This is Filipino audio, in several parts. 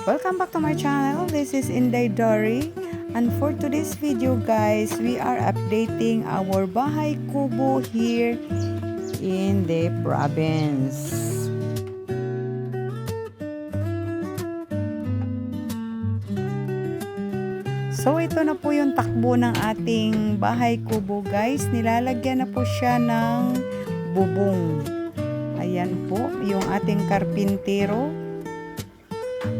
Welcome back to my channel. This is Inday Dory, and for today's video guys, we are updating our bahay kubo here in the province. So ito na po yung takbo ng ating bahay kubo guys. Nilalagyan na po siya ng bubong. Ayan po yung ating karpintero.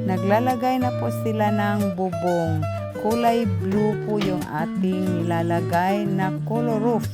Naglalagay na po sila ng bubong. Kulay blue po yung ating nilalagay na color roof.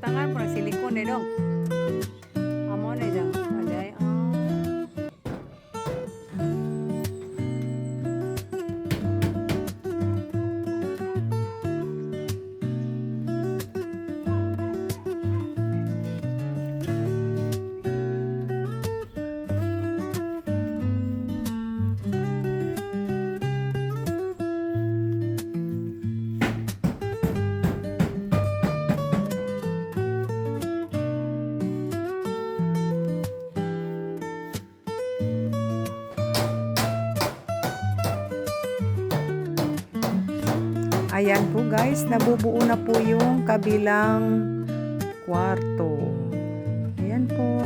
Tangan pernah silikon deh dong. Amo nih jang, ada Ayan po guys, nabubuo na po yung kabilang kwarto. Ayan po.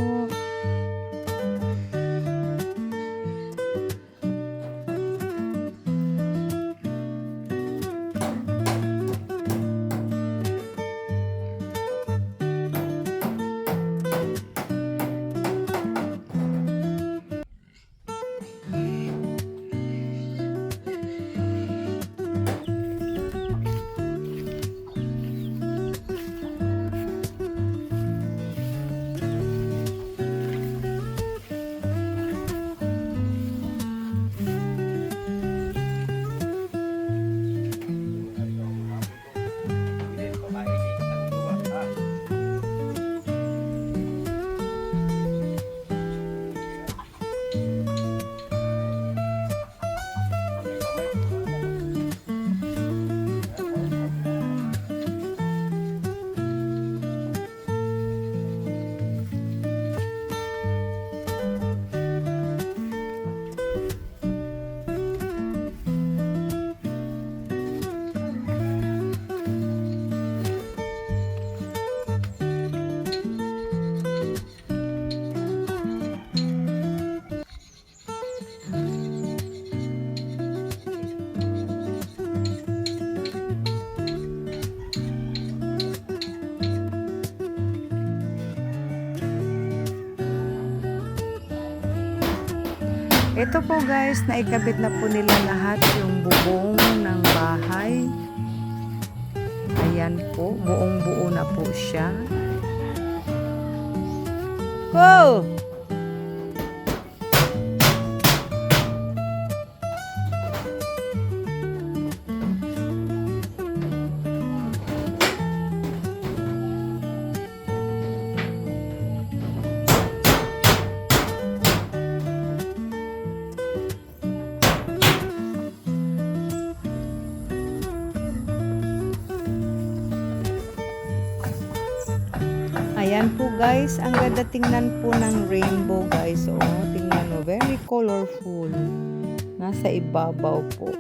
Ito po guys, naikabit na po nila lahat yung bubong ng bahay. Ayan po, buong buo na po siya. Go! Ayan po guys, ang ganda tingnan po ng rainbow guys. Oh, tingnan mo, very colorful. Nasa ibabaw po.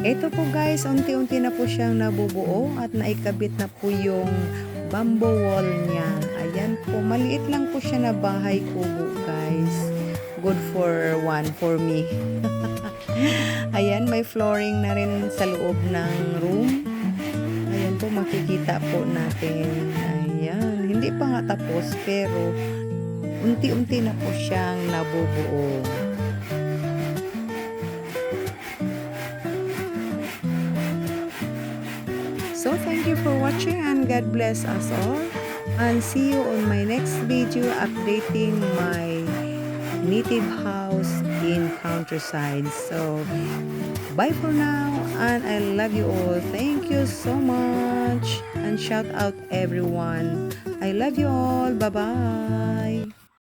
Ito po guys, unti-unti na po siyang nabubuo at naikabit na po yung bamboo wall niya. Ayan po, maliit lang po siya na bahay kubo guys. Good for me. Ayan, may flooring na rin sa loob ng room. Ayan po, makikita po natin. Ayan, hindi pa nga tapos pero unti-unti na po siyang nabubuo. So, thank you for watching and God bless us all. And see you on my next video updating my native house in countryside. So, bye for now and I love you all. Thank you so much and shout out everyone. I love you all. Bye-bye.